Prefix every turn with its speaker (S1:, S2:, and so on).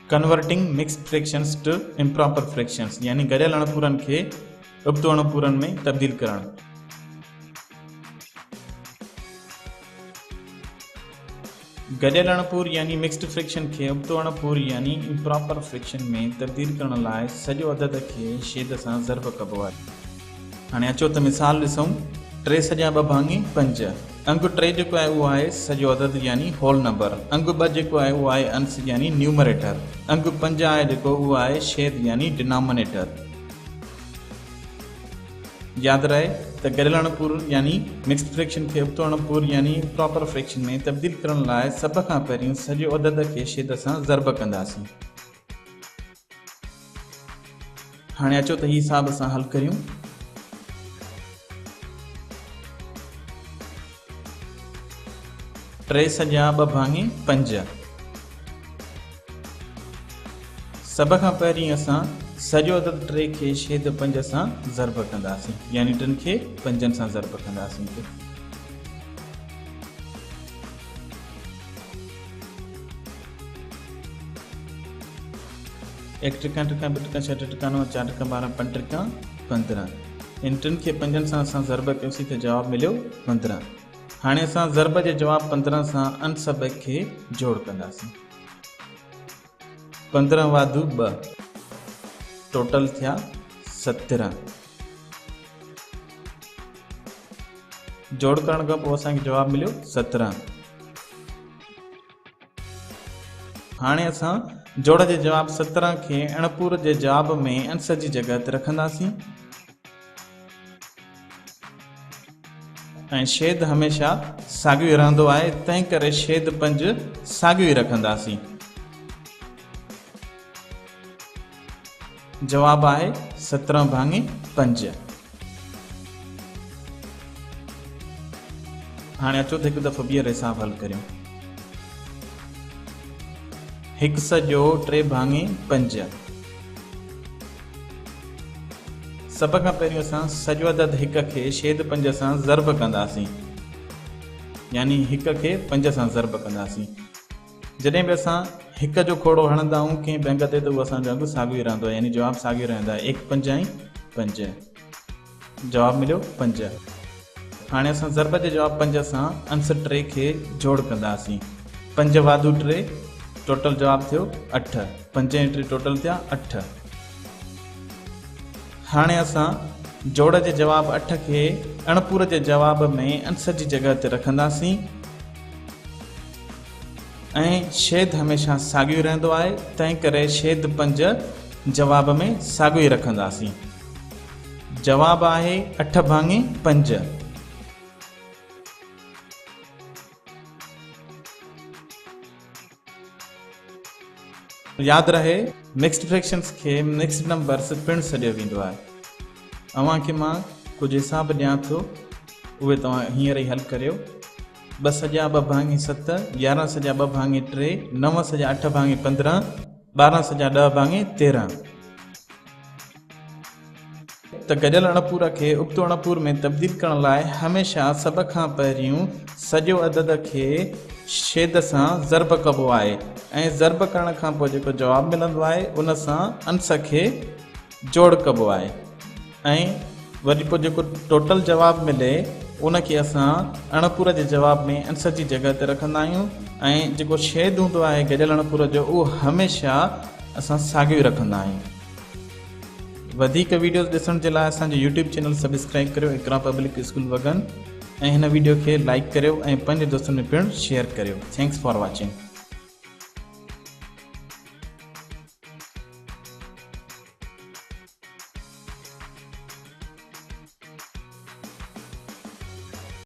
S1: Converting mixed fractions to improper fractions यानी गॾियल अणपूरनि खे उबतो अणपूरनि में तब्दील करणु। गॾियल अणपूर यानी मिक्स्ड फ्रैक्शन खे उबतो अणपूर यानी इम्प्रॉपर फ्रैक्शन में तब्दील करण लाइ सॼो अदद खे छेद सां ज़र्ब कबो आहे। हाणे अचो त मिसाल ॾिसूं। 3 सॼा 2 भाङे 5। अंग 3 जेको आहे उहो आहे सॼो अदद यानी होल नंबर। अंग 2 जेको आहे उहो आहे अंश यानी न्यूमरेटर। अंग 5 आहे जेको उहो आहे छेद यानी डिनोमिनेटर। यादि रहे त गॾियल अणपूर यानी मिक्स्ड फ्रैक्शन खे उबतो अणपूर यानी प्रॉपर फ्रैक्शन में तब्दील करण लाइ सभ खां पहिरियों सॼो अदद खे छेद सां ज़र्ब कंदासीं। हाणे अचो त ही हिसाब सां हल करियूं। 3 सॼा 2 भाङे 5। सभ खां पहिरीं असां सॼो अदद 3 खे छेद 5 सां ज़र्ब कंदासीं यानी 3 खे 5 सां ज़र्ब कंदासीं। एक टिका टिका 2 टिका 6 टिका 9 4 टिका 12 5 टिका 15। इन 3 खे 5 सां असां ज़र्ब कयोसीं त जवाब मिलियो 15। हाणे असां ज़र्ब जे जवाब 15 सां अंश 2 खे जोड़ कंदासीं। 15 वाधू 2 टोटल थिया 17। जोड़ करण खां पोइ असांखे जवाब मिलियो 17। हाणे असां जोड़ जे जवाब 17 खे अणपूर जे जवाब में अंश जी जॻह ते रखंदासीं ऐं छेद हमेशा साॻियो ई रहंदो आहे, तंहिं करे छेद 5 साॻियो ई रखंदासीं। जवाब आहे 17 भाङे 5। हाणे अचो त हिकु दफ़ो ॿीहर हिसाब हल करियूं। 1 सॼो 3 भाङे 5। सभ खां पहिरियों असां सॼो अदद 1 खे छेद 5 सां ज़र्ब कंदासीं यानी 1 खे 5 सां ज़र्ब कंदासीं। जॾहिं बि असां 1 जो खोड़ो हणंदा आहियूं कंहिं बि अंग ते त उहो असांजो अंग साॻियो ई रहंदो आहे यानी जवाब साॻियो रहंदा आहे। 1 5 ऐं 5 जवाब मिलियो 5। हाणे असां ज़र्ब जे जवाब 5 सां अंश 3 खे जोड़ कंदासीं। 5 वाधू 3 टोटल जवाब थियो 8। 5 ऐं 3 टोटल थिया 8। हाणे असां जोड़ जे जवाब 8 खे अणपूर जे जवाब में अंश जी जॻह ते रखंदासीं ऐं छेद हमेशा साॻियो रहंदो आहे, तंहिं करे छेद 5 जवाब में साॻियो ई रखंदासीं। जवाब आहे 8 भाङे 5। यादि रहे मिक्स्ड फ्रैक्शंस खे मिक्स्ड नंबर्स पिणु सॾियो वेंदो आहे। अव्हांखे मां कुझु हिसाब ॾियां थो, उहे तव्हां हींअर ई हल करियो। 2 सॼा 2 भाङे 7, 11 सॼा 2 भाङे 3, 9 सॼा 8 भाङे 15, 12 सॼा 10 भाङे 13। त गॾियल अणपूर खे उबतो अणपूर में तब्दील करण लाइ हमेशा सभ खां पहिरियों सॼो अदद खे छेद सां ज़र्ब कबो आहे ऐं ज़र्ब करण खां पोइ जेको जवाब मिलंदो आहे उन सां अंश खे जोड़ कबो आहे ऐं वरी पोइ जेको टोटल जवाब मिले उनखे असां अणपूर जे जवाब में अंश जी जॻह ते रखंदा आहियूं ऐं जेको छेद हूंदो आहे गॾियल अणपूर जो उहो हमेशा असां साॻियो ई रखंदा आहियूं। वधीक वीडियोस ॾिसण जे लाइ असांजो यूट्यूब चैनल सब्सक्राइब करियो इकरा पब्लिक स्कूल वगन ऐं हिन वीडियो खे लाइक करियो ऐं पंहिंजे दोस्तनि में पिणु शेयर करियो। Thanks for watching.